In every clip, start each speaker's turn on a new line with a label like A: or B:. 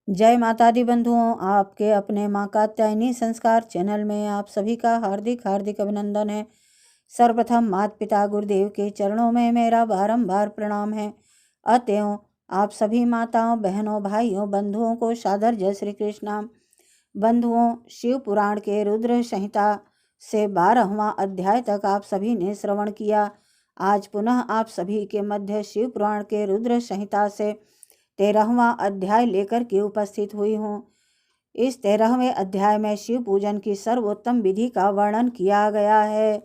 A: जय माता दी बंधुओं, आपके अपने माँ कात्यायनी संस्कार चैनल में आप सभी का हार्दिक हार्दिक अभिनंदन है। सर्वप्रथम माता पिता गुरुदेव के चरणों में मेरा बारंबार प्रणाम है। अतएव आप सभी माताओं, बहनों, भाइयों, बंधुओं को सादर जय श्री कृष्ण। बंधुओं, शिव पुराण के रुद्र संहिता से 12वां अध्याय तक आप सभी ने श्रवण किया। आज पुनः आप सभी के मध्य शिव पुराण के रुद्र संहिता से 13वां अध्याय लेकर के उपस्थित हुई हूँ। इस 13वें अध्याय में शिव पूजन की सर्वोत्तम विधि का वर्णन किया गया है।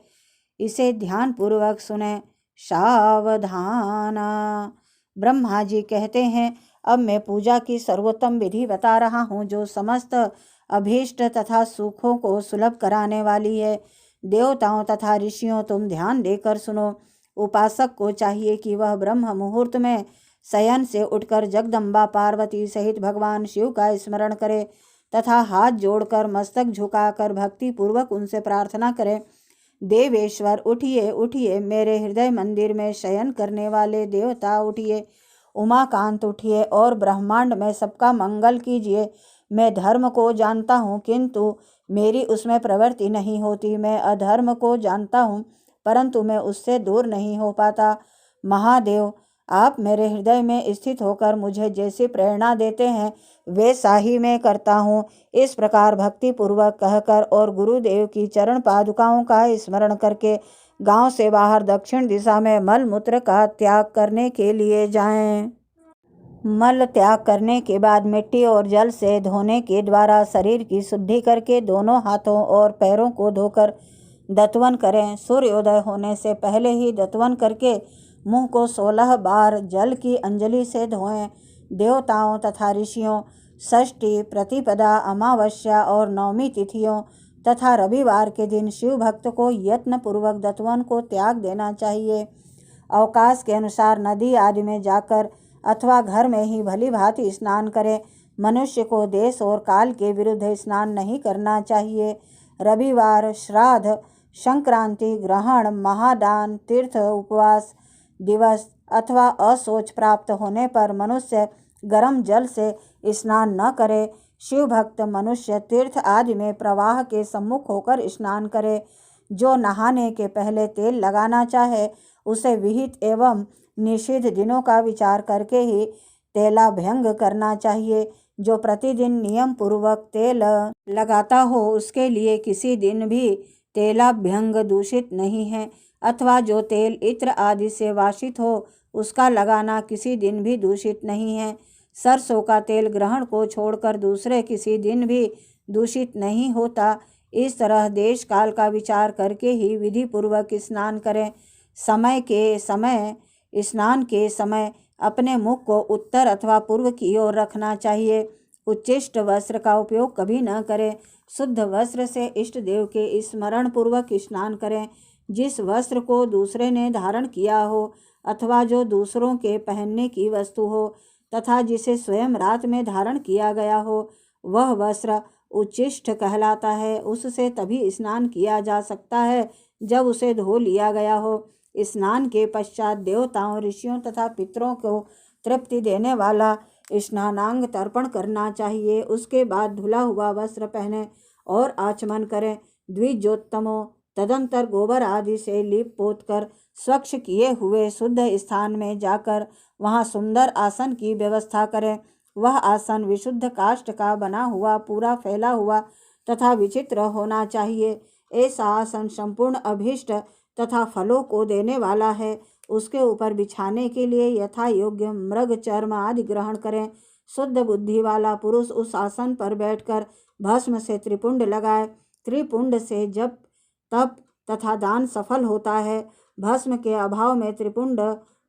A: इसे ध्यान पूर्वक सुने। सावधाना। ब्रह्मा जी कहते हैं, अब मैं पूजा की सर्वोत्तम विधि बता रहा हूँ जो समस्त अभीष्ट तथा सुखों को सुलभ कराने वाली है। देवताओं तथा ऋषियों, तुम ध्यान देकर सुनो। उपासक को चाहिए कि वह ब्रह्म मुहूर्त में शयन से उठकर जगदम्बा पार्वती सहित भगवान शिव का स्मरण करे तथा हाथ जोड़कर मस्तक झुकाकर भक्ति पूर्वक उनसे प्रार्थना करे। देवेश्वर उठिए उठिए, मेरे हृदय मंदिर में शयन करने वाले देवता उठिए। उमाकांत उठिए और ब्रह्मांड में सबका मंगल कीजिए। मैं धर्म को जानता हूँ किंतु मेरी उसमें प्रवृत्ति नहीं होती। मैं अधर्म को जानता हूँ परंतु मैं उससे दूर नहीं हो पाता। महादेव, आप मेरे हृदय में स्थित होकर मुझे जैसी प्रेरणा देते हैं वैसा ही मैं करता हूँ। इस प्रकार भक्ति पूर्वक कहकर और गुरुदेव की चरण पादुकाओं का स्मरण करके गांव से बाहर दक्षिण दिशा में मल मूत्र का त्याग करने के लिए जाएं। मल त्याग करने के बाद मिट्टी और जल से धोने के द्वारा शरीर की शुद्धि करके दोनों हाथों और पैरों को धोकर दत्वन करें। सूर्योदय होने से पहले ही दत्वन करके मुंह को 16 बार जल की अंजलि से धोएं। देवताओं तथा ऋषियों, षष्ठी, प्रतिपदा, अमावस्या और नवमी तिथियों तथा रविवार के दिन शिव भक्त को यत्न पूर्वक दत्वन को त्याग देना चाहिए। अवकाश के अनुसार नदी आदि में जाकर अथवा घर में ही भली भांति स्नान करें। मनुष्य को देश और काल के विरुद्ध स्नान नहीं करना चाहिए। रविवार, श्राद्ध, संक्रांति, ग्रहण, महादान, तीर्थ, उपवास दिवस अथवा अशौच प्राप्त होने पर मनुष्य गर्म जल से स्नान न करे। शिव भक्त मनुष्य तीर्थ आदि में प्रवाह के सम्मुख होकर स्नान करे। जो नहाने के पहले तेल लगाना चाहे उसे विहित एवं निषिद्ध दिनों का विचार करके ही तेलाभ्यंग करना चाहिए। जो प्रतिदिन नियम पूर्वक तेल लगाता हो उसके लिए किसी दिन भी तेलाभ्यंग दूषित नहीं है, अथवा जो तेल इत्र आदि से वाषित हो उसका लगाना किसी दिन भी दूषित नहीं है। सरसों का तेल ग्रहण को छोड़कर दूसरे किसी दिन भी दूषित नहीं होता। इस तरह देश काल का विचार करके ही विधि पूर्वक स्नान करें। स्नान के समय अपने मुख को उत्तर अथवा पूर्व की ओर रखना चाहिए। उच्चिष्ट वस्त्र का उपयोग कभी न करें। शुद्ध वस्त्र से इष्ट देव के स्मरण पूर्वक स्नान करें। जिस वस्त्र को दूसरे ने धारण किया हो अथवा जो दूसरों के पहनने की वस्तु हो तथा जिसे स्वयं रात में धारण किया गया हो वह वस्त्र उच्चिष्ट कहलाता है। उससे तभी स्नान किया जा सकता है जब उसे धो लिया गया हो। स्नान के पश्चात देवताओं, ऋषियों तथा पितरों को तृप्ति देने वाला स्नानांग तर्पण करना चाहिए। उसके बाद धुला हुआ वस्त्र पहने और आचमन करें। द्विजोत्तमों, तदंतर गोबर आदि से लीप पोत कर स्वच्छ किए हुए शुद्ध स्थान में जाकर वहां सुंदर आसन की व्यवस्था करें। वह आसन विशुद्ध काष्ठ का बना हुआ, पूरा फैला हुआ तथा विचित्र होना चाहिए। ऐसा आसन संपूर्ण अभीष्ट तथा फलों को देने वाला है। उसके ऊपर बिछाने के लिए यथा योग्य मृग चर्म आदि ग्रहण करें। शुद्ध बुद्धि वाला पुरुष उस आसन पर बैठकर भस्म से त्रिपुंड लगाए। त्रिपुंड से जप, तप तथा दान सफल होता है। भस्म के अभाव में त्रिपुंड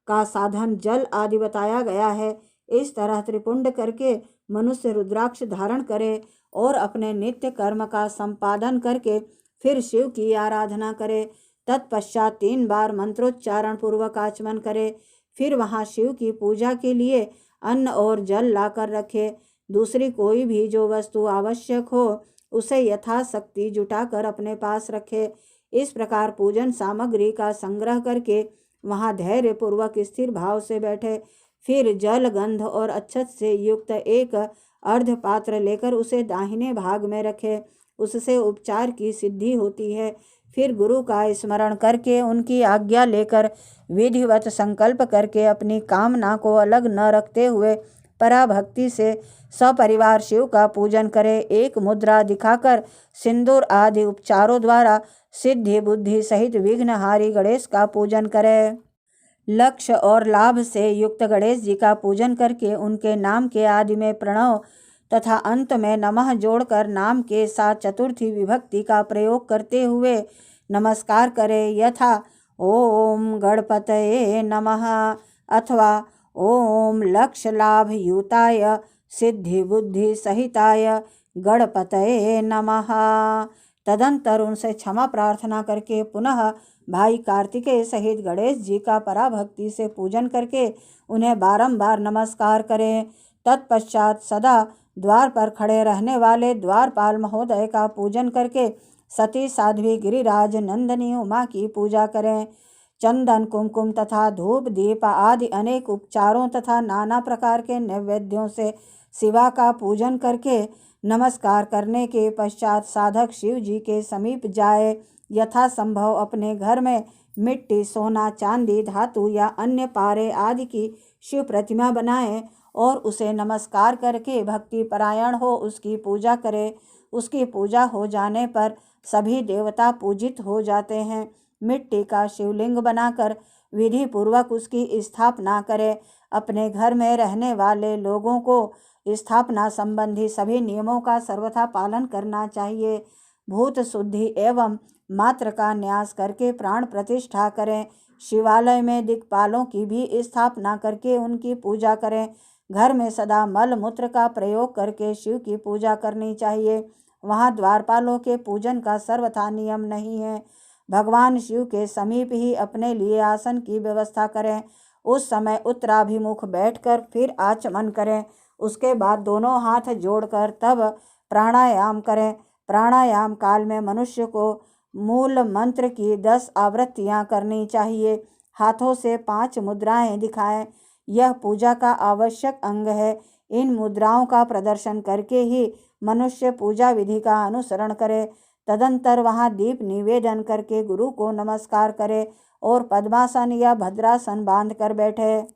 A: का साधन जल आदि बताया गया है। इस तरह त्रिपुंड करके मनुष्य रुद्राक्ष धारण करे और अपने नित्य कर्म का संपादन करके फिर शिव की आराधना करे। तत्पश्चात 3 बार मंत्रोच्चारण पूर्वक आचमन करे। फिर वहां शिव की पूजा के लिए अन्न और जल लाकर रखे। दूसरी कोई भी जो वस्तु आवश्यक हो उसे यथाशक्ति जुटाकर अपने पास रखे। इस प्रकार पूजन सामग्री का संग्रह करके वहां धैर्य पूर्वक स्थिर भाव से बैठे। फिर जल, गंध और अक्षत से युक्त एक अर्ध पात्र लेकर उसे दाहिने भाग में रखे। उससे उपचार की सिद्धि होती है। फिर गुरु का स्मरण करके उनकी आज्ञा लेकर विधिवत संकल्प करके अपनी कामना को अलग न रखते हुए पराभक्ति से सपरिवार शिव का पूजन करे। एक मुद्रा दिखाकर सिंदूर आदि उपचारों द्वारा सिद्धि बुद्धि सहित विघ्नहारी गणेश का पूजन करे। लक्ष्य और लाभ से युक्त गणेश जी का पूजन करके उनके नाम के आदि में प्रणव तथा अंत में नमः जोड़कर नाम के साथ चतुर्थी विभक्ति का प्रयोग करते हुए नमस्कार करें। यथा ओम गणपतये नमः अथवा ओम लक्ष्य लाभ युताय सिद्धि बुद्धि सहिताय गणपतये नमः। तदंतर उनसे क्षमा प्रार्थना करके पुनः भाई कार्तिकेय सहित गणेश जी का पराभक्ति से पूजन करके उन्हें बारंबार नमस्कार करें। तत्पश्चात सदा द्वार पर खड़े रहने वाले द्वारपाल महोदय का पूजन करके सती साध्वी गिरिराज नंदनी उमा की पूजा करें। चंदन कुमकुम तथा धूप दीप आदि अनेक उपचारों तथा नाना प्रकार के नैवेद्यों से शिवा का पूजन करके नमस्कार करने के पश्चात साधक शिव जी के समीप जाए। यथा संभव अपने घर में मिट्टी, सोना, चांदी, धातु या अन्य पारे आदि की शिव प्रतिमा बनाएं और उसे नमस्कार करके भक्ति परायण हो उसकी पूजा करें। उसकी पूजा हो जाने पर सभी देवता पूजित हो जाते हैं। मिट्टी का शिवलिंग बनाकर विधि पूर्वक उसकी स्थापना करें। अपने घर में रहने वाले लोगों को स्थापना संबंधी सभी नियमों का सर्वथा पालन करना चाहिए। भूत शुद्धि एवं मात्र का न्यास करके प्राण प्रतिष्ठा करें। शिवालय में दिक्पालों की भी स्थापना करके उनकी पूजा करें। घर में सदा मल मूत्र का प्रयोग करके शिव की पूजा करनी चाहिए। वहाँ द्वारपालों के पूजन का सर्वथा नियम नहीं है। भगवान शिव के समीप ही अपने लिए आसन की व्यवस्था करें। उस समय उत्तराभिमुख बैठकर फिर आचमन करें। उसके बाद दोनों हाथ जोड़कर तब प्राणायाम करें। प्राणायाम काल में मनुष्य को मूल मंत्र की 10 आवृत्तियां करनी चाहिए। हाथों से 5 मुद्राएं दिखाएं। यह पूजा का आवश्यक अंग है। इन मुद्राओं का प्रदर्शन करके ही मनुष्य पूजा विधि का अनुसरण करे। तदंतर वहां दीप निवेदन करके गुरु को नमस्कार करे और पद्मासन या भद्रासन बांध कर बैठे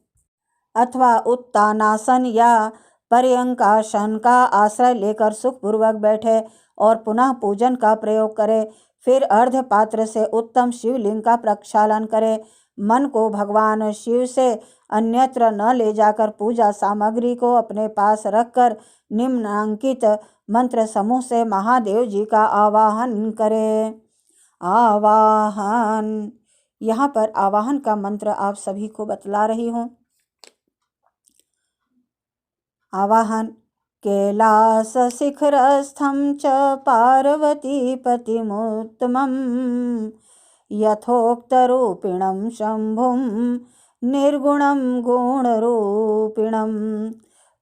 A: अथवा उत्तानासन या पर्यंकासन का आश्रय लेकर सुखपूर्वक बैठे और पुनः पूजन का प्रयोग करे। फिर अर्ध पात्र से उत्तम शिवलिंग का प्रक्षालन करे। मन को भगवान शिव से अन्यत्र न ले जाकर पूजा सामग्री को अपने पास रखकर निम्नांकित मंत्र समूह से महादेव जी का आवाहन करें। आवाहन, यहाँ पर आवाहन का मंत्र आप सभी को बतला रही हूँ। आवाहन कैलास शिखरस्थं च पार्वतीपतिमुत्तमं यथोक्तरूपिणं शम्भुं निर्गुणं गुणरूपिणं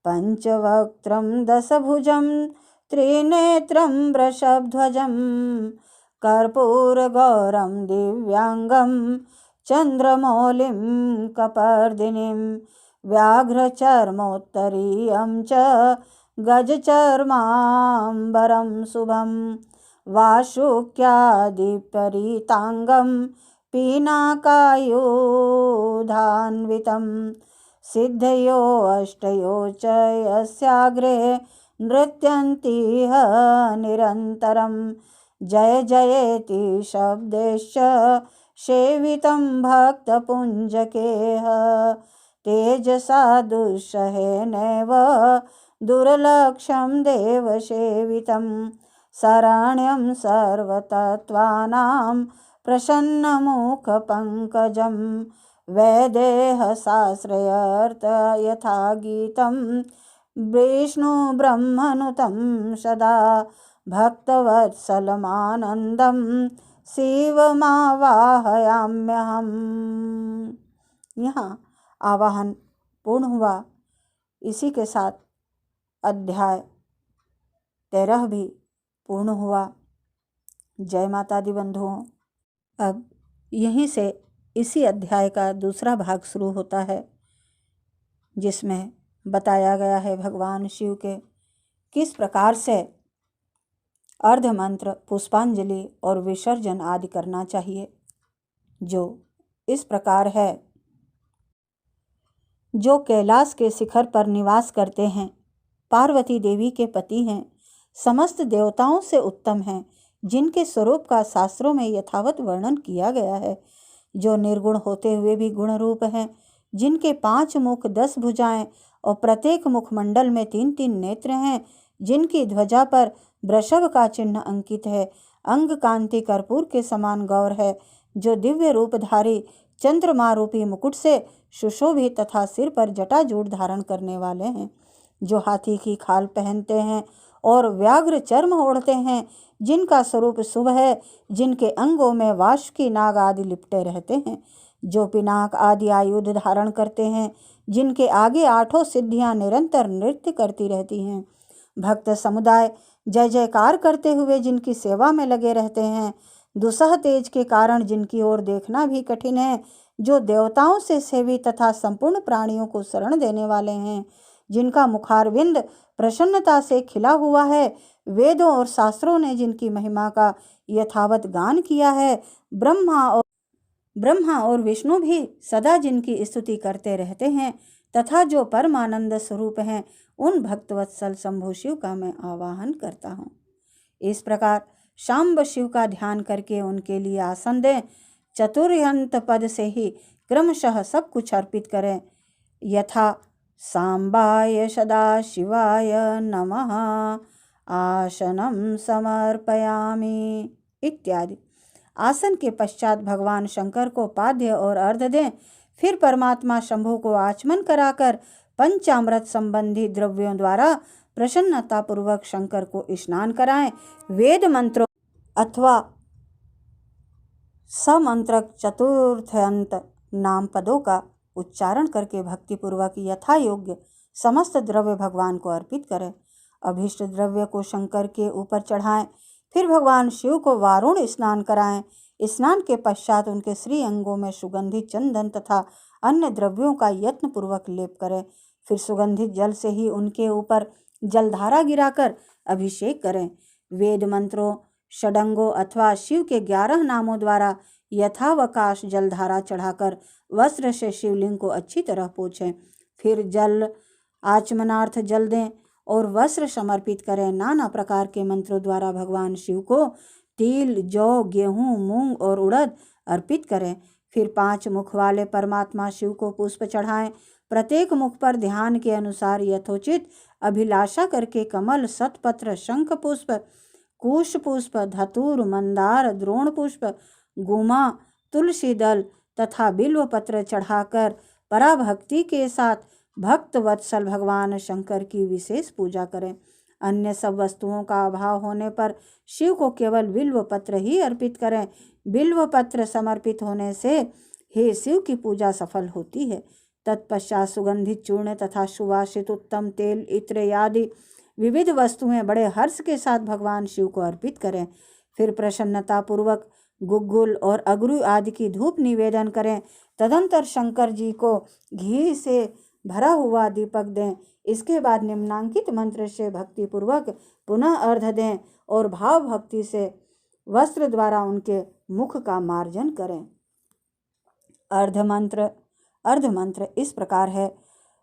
A: पंचवक्त्रं दशभुजं त्रिनेत्रं वृषभध्वजं कर्पूरगौरं दिव्यांगं चन्द्रमौलिं कपर्दिनीं व्याघ्रचर्मोत्तरीयं च गजचर्माम्बरं शुभं वासुक्यादिपरीताङ्गं पीनाकायुधान्वितं सिद्धयो अष्टयो च यस्याग्रे नृत्यन्तीह निरन्तरं जय जयेति शब्देश्च सेवितं भक्तपुञ्जकेह तेजसा दुःसहेनैव दुर्लक्षं देवसेवितं शरण्यं सर्वतत्त्वानां प्रसन्नमुखपङ्कजं वैदेहशास्त्रयर्थ यथा गीतं विष्णुब्रह्मनुतं सदा भक्तवत्सलमानन्दं शिवमावाहयाम्यहम्। यहाँ आवाहन पूर्ण हुआ। इसी के साथ अध्याय 13 भी पूर्ण हुआ। जय माता दी बंधुओं। अब यहीं से इसी अध्याय का दूसरा भाग शुरू होता है। जिसमें बताया गया है भगवान शिव के किस प्रकार से अर्ध मंत्र, पुष्पांजलि और विसर्जन आदि करना चाहिए, जो इस प्रकार है। जो कैलाश के शिखर पर निवास करते हैं, पार्वती देवी के पति हैं, समस्त देवताओं से उत्तम हैं, जिनके स्वरूप का शास्त्रों में यथावत वर्णन किया गया है, जो निर्गुण होते हुए भी गुण रूप हैं, जिनके 5 मुख 10 भुजाएं और प्रत्येक मुखमंडल में 3-3 नेत्र हैं, जिनकी ध्वजा पर वृषभ का चिन्ह अंकित है, अंग कांति कर्पूर के समान गौर है, जो दिव्य रूपधारी चंद्रमा रूपी मुकुट से सुशोभित तथा सिर पर जटाजूट धारण करने वाले हैं, जो हाथी की खाल पहनते हैं और व्याघ्र चर्म ओढ़ते हैं, जिनका स्वरूप शुभ है, जिनके अंगों में वासुकी नाग आदि लिपटे रहते हैं, जो पिनाक आदि आयुध धारण करते हैं, जिनके आगे 8 सिद्धियां निरंतर नृत्य करती रहती हैं, भक्त समुदाय जय जयकार करते हुए जिनकी सेवा में लगे रहते हैं, दुसह तेज के कारण जिनकी ओर देखना भी कठिन है, जो देवताओं से सेवी तथा संपूर्ण प्राणियों को शरण देने वाले हैं, जिनका मुखारविंद प्रसन्नता से खिला हुआ है, वेदों और शास्त्रों ने जिनकी महिमा का यथावत गान किया है, ब्रह्मा और विष्णु भी सदा जिनकी स्तुति करते रहते हैं, तथा जो परमानंद स्वरूप हैं, उन भक्तवत्सल शंभु शिव का मैं आवाहन करता हूँ। इस प्रकार शांब शिव का ध्यान करके उनके लिए आसन दें, चतुर्यंत पद से ही क्रमशः सब कुछ अर्पित करें, यथा सांबाय सदा शिवाय नमः आसनम समर्पयामि इत्यादि। आसन के पश्चात भगवान शंकर को पाद्य और अर्घ दें, फिर परमात्मा शंभु को आचमन कराकर पंचामृत संबंधी द्रव्यों द्वारा प्रसन्नतापूर्वक शंकर को स्नान कराएं। वेद मंत्रों अथवा समंत्रक चतुर्थ्यंत नाम पदों का उच्चारण करके भक्तिपूर्वक यथा योग्य समस्त द्रव्य भगवान को अर्पित करें। अभीष्ट द्रव्य को शंकर के ऊपर चढ़ाएं, फिर भगवान शिव को वारुण स्नान कराएं। स्नान के पश्चात उनके श्री अंगों में सुगंधित चंदन तथा अन्य द्रव्यों का यत्न पूर्वक लेप करें। फिर सुगंधित जल से ही उनके ऊपर जलधारा गिराकर अभिषेक करें। वेद मंत्रों, षडंगों अथवा शिव के 11 नामों द्वारा यथावकाश जलधारा चढ़ाकर वस्त्र से शिवलिंग को अच्छी तरह पोंछें। फिर जल आचमनार्थ जल दें और वस्त्र समर्पित करें। नाना प्रकार के मंत्रों द्वारा भगवान शिव को तिल, जौ, गेहूं, मूंग और उड़द अर्पित करें। फिर 5 मुख वाले परमात्मा शिव को पुष्प चढ़ाएं। प्रत्येक मुख पर ध्यान के अनुसार यथोचित अभिलाषा करके कमल, शतपत्र, शंख पुष्प, कुश पुष्प, धतूर, मंदार, द्रोण पुष्प, गुमा, तुलसी दल तथा बिल्व पत्र चढ़ाकर पराभक्ति के साथ भक्त वत्सल भगवान शंकर की विशेष पूजा करें। अन्य सब वस्तुओं का अभाव होने पर शिव को केवल बिल्व पत्र ही अर्पित करें। बिल्व पत्र समर्पित होने से हे शिव की पूजा सफल होती है। तत्पश्चात सुगंधित चूर्ण तथा सुवासित उत्तम तेल, इत्र आदि विविध वस्तुएं बड़े हर्ष के साथ भगवान शिव को अर्पित करें। फिर प्रसन्नता पूर्वक गुग्गुल और अगरू आदि की धूप निवेदन करें। तदंतर शंकर जी को घी से भरा हुआ दीपक दें। इसके बाद निम्नांकित मंत्र से भक्ति पूर्वक पुनः अर्घ दें और भाव भक्ति से वस्त्र द्वारा उनके मुख का मार्जन करें। अर्ध मंत्र इस प्रकार है।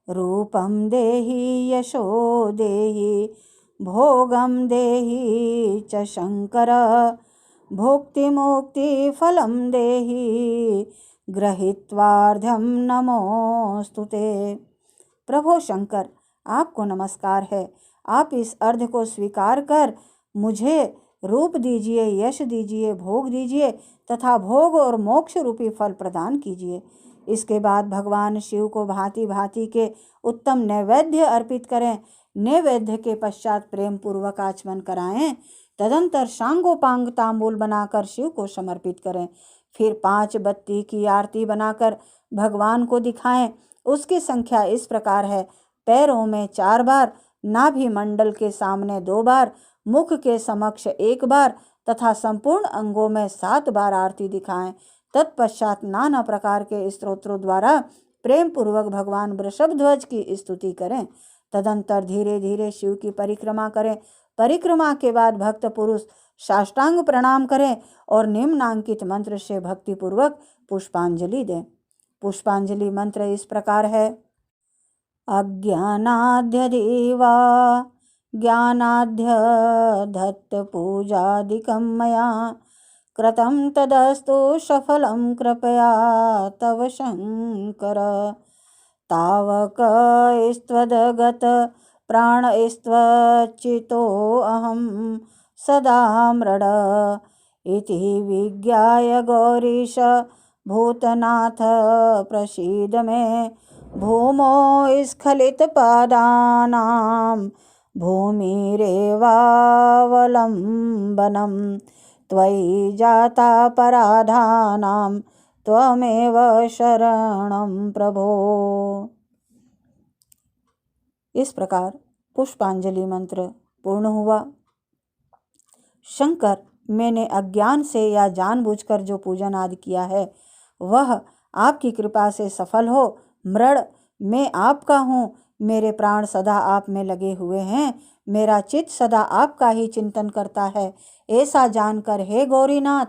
A: रूपम देहि यशो देहि भोगम देहि च शंकर भोक्ति मुक्ति फलम देहि गृहीत्वार्ध्यम नमोस्तुते। प्रभो शंकर, आपको नमस्कार है। आप इस अर्घ को स्वीकार कर मुझे रूप दीजिए, यश दीजिए, भोग दीजिए तथा भोग और मोक्ष रूपी फल प्रदान कीजिए। इसके बाद भगवान शिव को भांति भांति के उत्तम नैवेद्य अर्पित करें। नैवेद्य के पश्चात प्रेम पूर्वक आचमन कराएं। तदंतर सांगोपांग तांबूल बनाकर शिव को समर्पित करें। फिर 5 बत्ती की आरती बनाकर भगवान को दिखाएं। उसकी संख्या इस प्रकार है। पैरों में 4 बार, नाभि मंडल के सामने 2 बार, मुख के समक्ष 1 बार तथा संपूर्ण अंगों में 7 बार आरती दिखाएं। तत्पश्चात नाना प्रकार के स्तोत्रों द्वारा प्रेम पूर्वक भगवान वृषभध्वज की स्तुति करें। तदंतर धीरे धीरे शिव की परिक्रमा करें। परिक्रमा के बाद भक्त पुरुष साष्टांग प्रणाम करें और निम्नांकित मंत्र से भक्ति पूर्वक पुष्पांजलि दें। पुष्पांजलि मंत्र इस प्रकार है। अज्ञानाद्य देवा ज्ञानाद्य दत्त पूजादिकं मया कृतं तदस्तु सफलं कृपया तव शंकर। तावक स्त्वदगत प्राणस्त्वचितोऽहं सदा मृड इति विज्ञाय गौरीश भूतनाथ प्रसीद मे। भूमौ स्खलितपादानां भूमिरेवावलम्बनं त्वयि जातापराधानां त्वमेव शरणं प्रभो। इस प्रकार पुष्पांजलि मंत्र पूर्ण हुआ। शंकर, मैंने अज्ञान से या जानबूझकर जो पूजन आदि किया है वह आपकी कृपा से सफल हो। मृड, मैं आपका हूँ, मेरे प्राण सदा आप में लगे हुए हैं, मेरा चित्त सदा आपका ही चिंतन करता है। ऐसा जानकर हे गौरीनाथ,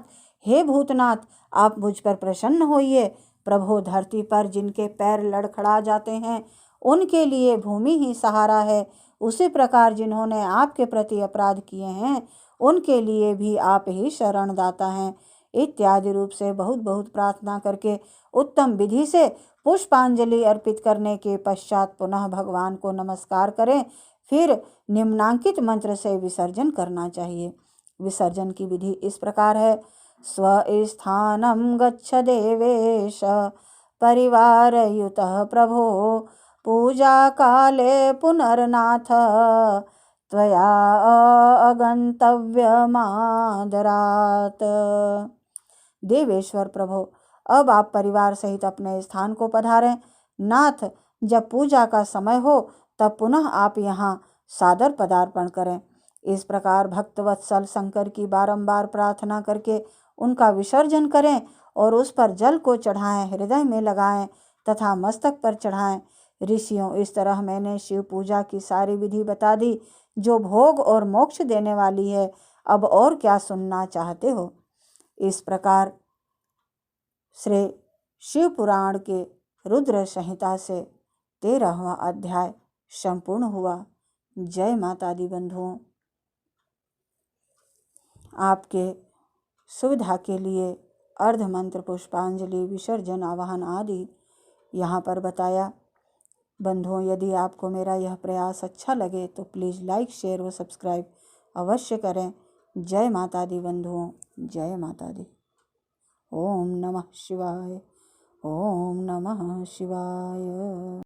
A: हे भूतनाथ, आप मुझ पर प्रसन्न होइए। प्रभो, धरती पर जिनके पैर लड़खड़ा जाते हैं उनके लिए भूमि ही सहारा है। उसी प्रकार जिन्होंने आपके प्रति अपराध किए हैं उनके लिए भी आप ही शरणदाता हैं। इत्यादि रूप से बहुत बहुत प्रार्थना करके उत्तम विधि से पुष्पांजलि अर्पित करने के पश्चात पुनः भगवान को नमस्कार करें। फिर निम्नांकित मंत्र से विसर्जन करना चाहिए। विसर्जन की विधि इस प्रकार है। स्वस्थानं गच्छ देवेश परिवारयुतः प्रभो पूजा काले पुनर्नाथ त्वया अगंतव्यमादरात्। देवेश्वर प्रभो, अब आप परिवार सहित अपने स्थान को पधारें। नाथ, जब पूजा का समय हो तब पुनः आप यहाँ सादर पदार्पण करें। इस प्रकार भक्तवत्सल शंकर की बारंबार प्रार्थना करके उनका विसर्जन करें और उस पर जल को चढ़ाएं, हृदय में लगाएं तथा मस्तक पर चढ़ाएं। ऋषियों, इस तरह मैंने शिव पूजा की सारी विधि बता दी जो भोग और मोक्ष देने वाली है। अब और क्या सुनना चाहते हो? इस प्रकार श्री शिव पुराण के रुद्र संहिता से 13वां अध्याय संपूर्ण हुआ। जय माता दी बंधुओं। आपके सुविधा के लिए अर्ध मंत्र, पुष्पांजलि, विसर्जन, आवाहन आदि यहाँ पर बताया। बंधुओं, यदि आपको मेरा यह प्रयास अच्छा लगे तो प्लीज़ लाइक, शेयर व सब्सक्राइब अवश्य करें। जय माता दी बंधुओं, जय माता दी। ओम नमः शिवाय, ओम नमः शिवाय।